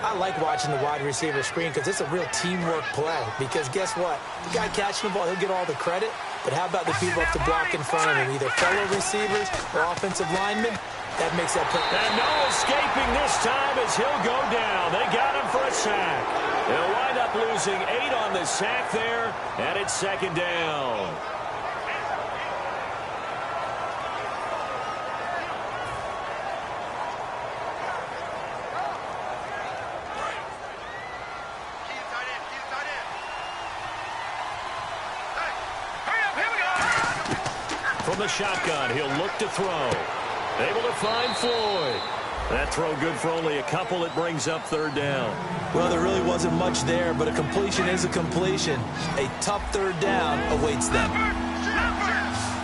D: I like watching the wide receiver screen because it's a real teamwork play. Because guess what? The guy catching the ball, he'll get all the credit. But how about the people up to block in front of him, either fellow receivers or offensive linemen? That makes that play.
C: And no escaping this time as he'll go down. They got him for a sack. They'll wind up losing 8 on the sack there, and it's second down. From the shotgun, he'll look to throw. Able to find Floyd. That throw good for only a couple. It brings up third down.
D: Well, there really wasn't much there, but a completion is a completion. A tough third down awaits them.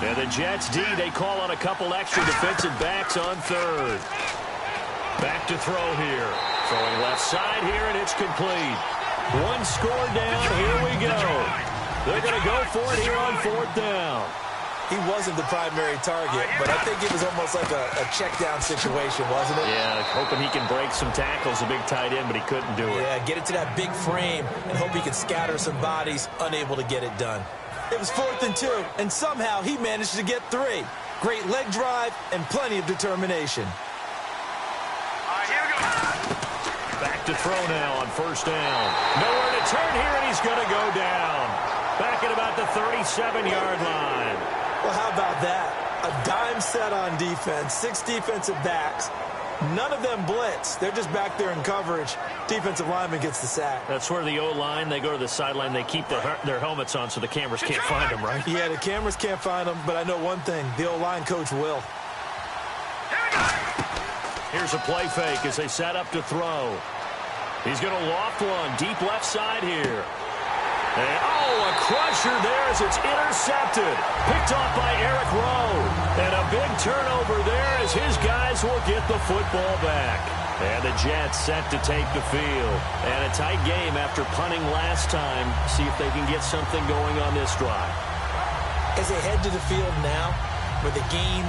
C: And the Jets D, they call on a couple extra defensive backs on third. Back to throw here. Throwing left side here, and it's complete. One score down. Here we go. They're going to go for it here on fourth down.
D: He wasn't the primary target, but I think it was almost like a check down situation, wasn't it?
C: Yeah, hoping he can break some tackles, a big tight end, but he couldn't do it.
D: Yeah, get it to that big frame and hope he can scatter some bodies, unable to get it done. It was 4th and 2, and somehow he managed to get 3. Great leg drive and plenty of determination.
C: Back to throw now on first down. Nowhere to turn here, and he's going to go down. Back at about the 37-yard line.
D: Well, how about that? A dime set on defense, 6 defensive backs. None of them blitz. They're just back there in coverage. Defensive lineman gets the sack.
C: That's where the O-line, they go to the sideline, they keep their helmets on so the cameras can't find them, right?
D: Yeah, the cameras can't find them, but I know one thing. The O-line coach will.
C: Here's a play fake as they set up to throw. He's going to loft one deep left side here. And, a crusher there as it's intercepted. Picked off by Eric Rowe. And a big turnover there as his guys will get the football back. And the Jets set to take the field. And a tight game after punting last time. See if they can get something going on this drive.
D: As they head to the field now, with the game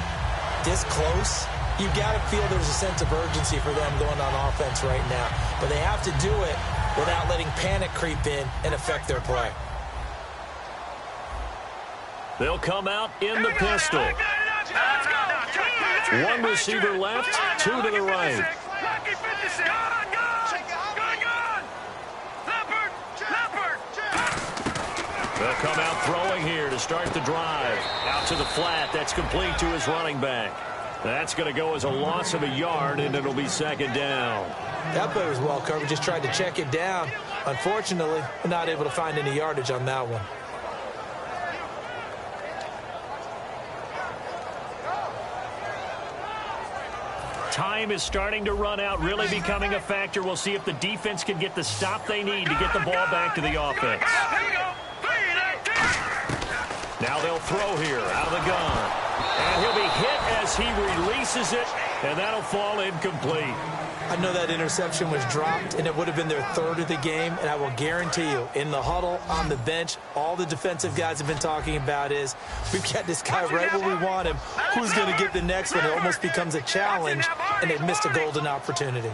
D: this close, you got to feel there's a sense of urgency for them going on offense right now. But they have to do it without letting panic creep in and affect their play.
C: They'll come out in the pistol. One receiver left, 2 to the right. They'll come out throwing here to start the drive. Out to the flat. That's complete to his running back. That's going to go as a loss of a yard, and it'll be second down.
D: That play was well covered. Just tried to check it down. Unfortunately, not able to find any yardage on that one.
C: Time is starting to run out, really becoming a factor. We'll see if the defense can get the stop they need to get the ball back to the offense. Now they'll throw here out of the gun. And he'll be hit as he releases it, and that'll fall incomplete.
D: I know that interception was dropped, and it would have been their 3rd of the game, and I will guarantee you, in the huddle, on the bench, all the defensive guys have been talking about is, we've got this guy right where we want him. Who's going to get the next one? It almost becomes a challenge, and they've missed a golden opportunity.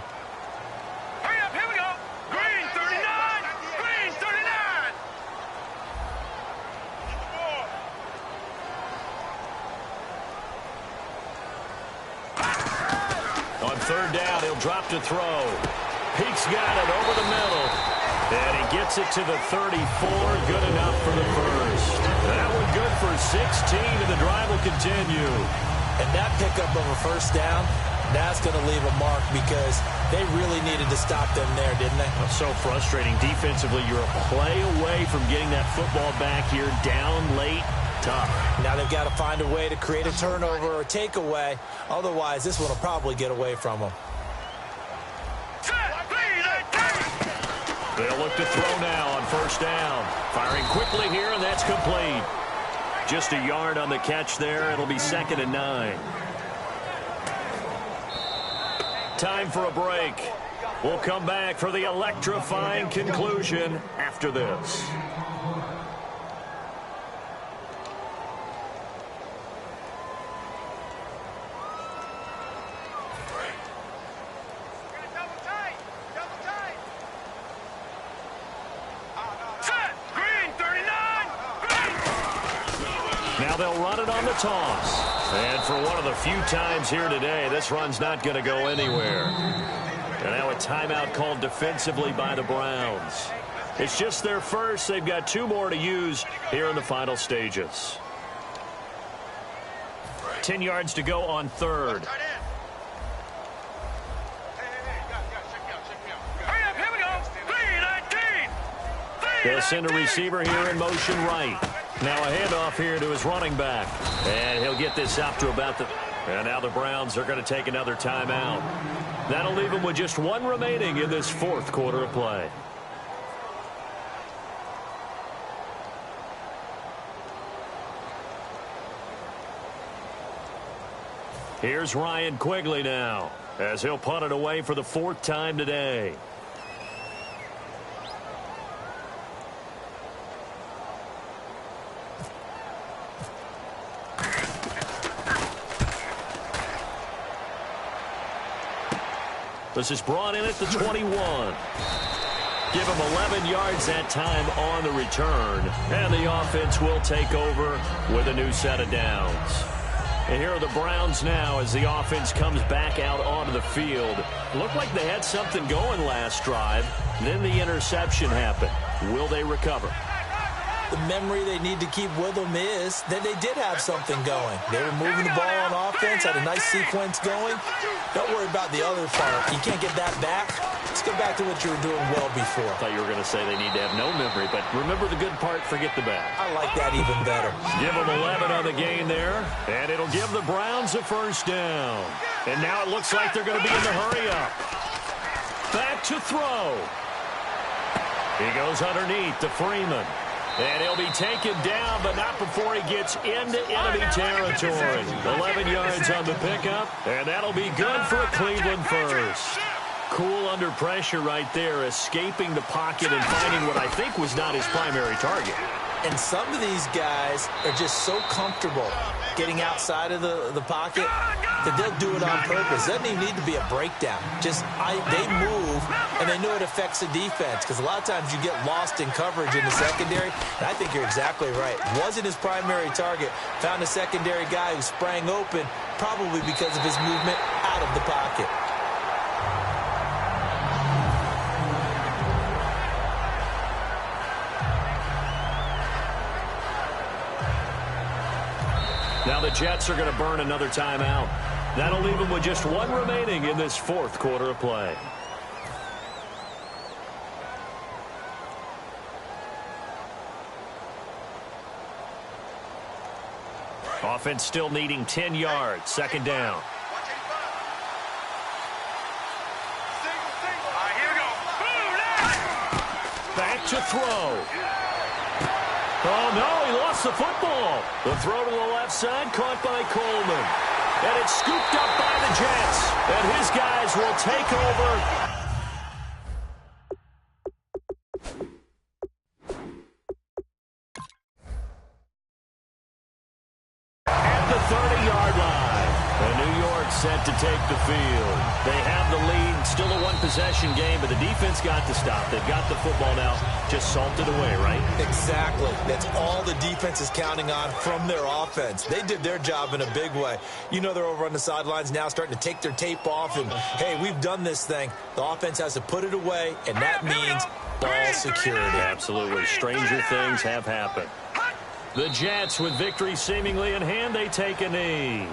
E: Hurry up, here we go. Green 39, green 39.
C: On third down, he'll drop to throw. Peek's got it over the middle. And he gets it to the 34. Good enough for the first. That one good for 16, and the drive will continue.
D: And that pickup of a first down, that's going to leave a mark because they really needed to stop them there, didn't they?
C: So frustrating. Defensively, you're a play away from getting that football back here down late. Tough.
D: Now they've got to find a way to create a turnover or takeaway. Otherwise, this one will probably get away from them.
C: They'll look to throw now on first down. Firing quickly here, and that's complete. Just a yard on the catch there. It'll be 2nd and 9. Time for a break. We'll come back for the electrifying conclusion after this. they'll run it on the toss. And for one of the few times here today, this run's not going to go anywhere. And now a timeout called defensively by the Browns. It's just their first. They've got 2 more to use here in the final stages. 10 yards to go on third. They'll send a receiver here in motion right. Now a handoff here to his running back. And he'll get this up to about the... And now the Browns are going to take another timeout. That'll leave them with just 1 remaining in this 4th quarter of play. Here's Ryan Quigley now, as he'll punt it away for the 4th time today. This is brought in at the 21. Give him 11 yards that time on the return. And the offense will take over with a new set of downs. And here are the Browns now as the offense comes back out onto the field. Looked like they had something going last drive. Then the interception happened. Will they recover?
D: The memory they need to keep with them is that they did have something going. They were moving the ball on offense, had a nice sequence going. Don't worry about the other part. You can't get that back. Let's go back to what you were doing well before.
C: I thought you were going to say they need to have no memory, but remember the good part, forget the bad.
D: I like that even better.
C: Give them 11 on the gain there, and it'll give the Browns a first down. And now it looks like they're going to be in the hurry-up. Back to throw. He goes underneath to Freeman. And he'll be taken down, but not before he gets into enemy territory. 11 yards on the pickup, and that'll be good for a Cleveland first. Cool under pressure right there, escaping the pocket and finding what I think was not his primary target.
D: And some of these guys are just so comfortable getting outside of the pocket that they'll do it on purpose. Doesn't even need to be a breakdown. Just they move, and they know it affects the defense because a lot of times you get lost in coverage in the secondary. And I think you're exactly right. Wasn't his primary target. Found a secondary guy who sprang open, probably because of his movement out of the pocket.
C: Now the Jets are going to burn another timeout. That'll leave them with just 1 remaining in this 4th quarter of play. Offense still needing 10 yards. 2nd down. Back to throw. Oh, no, he lost the football. The throw to the left side, caught by Coleman. And it's scooped up by the Jets. And his guys will take over. At the 30-yard line. And New York set to take the field. They have the lead. Still a 1-possession game, but the defense got to stop. They've got the football now. Just salted away, right?
D: Exactly. That's all the defense is counting on from their offense. They did their job in a big way. You know they're over on the sidelines now starting to take their tape off and, hey, we've done this thing. The offense has to put it away, and that means ball security.
C: Absolutely. Stranger things have happened. The Jets, with victory seemingly in hand, they take a knee.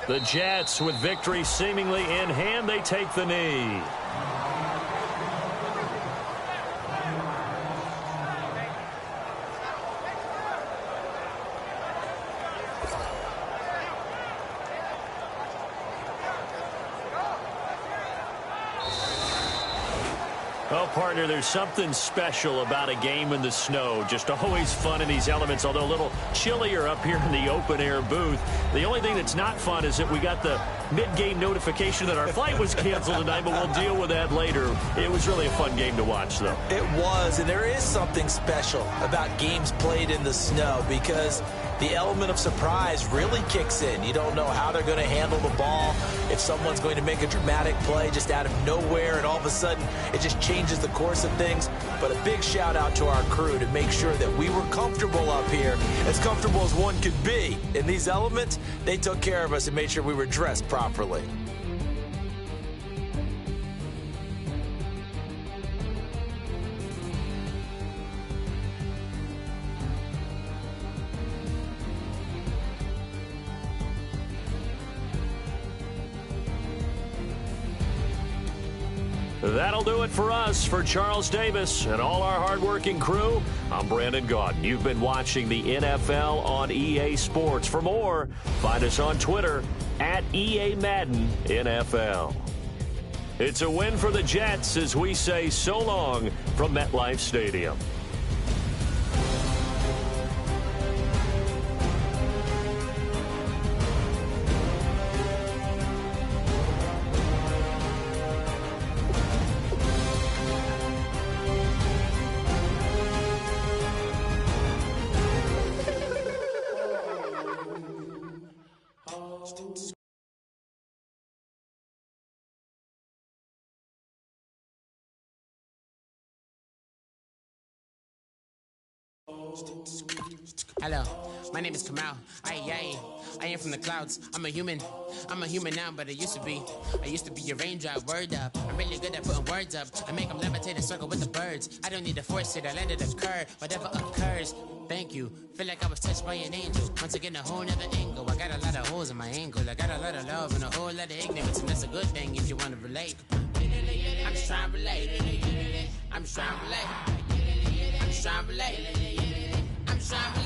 C: The Jets, with victory seemingly in hand, they take the knee. Well, partner, there's something special about a game in the snow. Just always fun in these elements, although a little chillier up here in the open-air booth. The only thing that's not fun is that we got the mid-game notification that our flight was canceled tonight, but we'll deal with that later. It was really a fun game to watch, though.
D: It was, and there is something special about games played in the snow because the element of surprise really kicks in. You don't know how they're going to handle the ball, if someone's going to make a dramatic play just out of nowhere, and all of a sudden it just changes the course of things. But a big shout out to our crew to make sure that we were comfortable up here, as comfortable as one could be. In these elements, they took care of us and made sure we were dressed properly.
C: That'll do it for us. For Charles Davis and all our hardworking crew, I'm Brandon Gaudin. You've been watching the NFL on EA Sports. For more, find us on Twitter at EA Madden NFL. It's a win for the Jets as we say so long from MetLife Stadium.
F: Hello, my name is Kamal. I am from the clouds. I'm a human now, but I used to be a raindrop. Word up, I'm really good at putting words up. I make them levitate and circle with the birds. I don't need to force it, I let it occur. Whatever occurs, thank you. Feel like I was touched by an angel. Once again, a whole nother angle. I got a lot of holes in my angle. I got a lot of love and a whole lot of ignorance, and that's a good thing if you want to relate. I'm just trying to relate. I'm just trying to relate. I'm just trying to relate. I'm just trying to relate.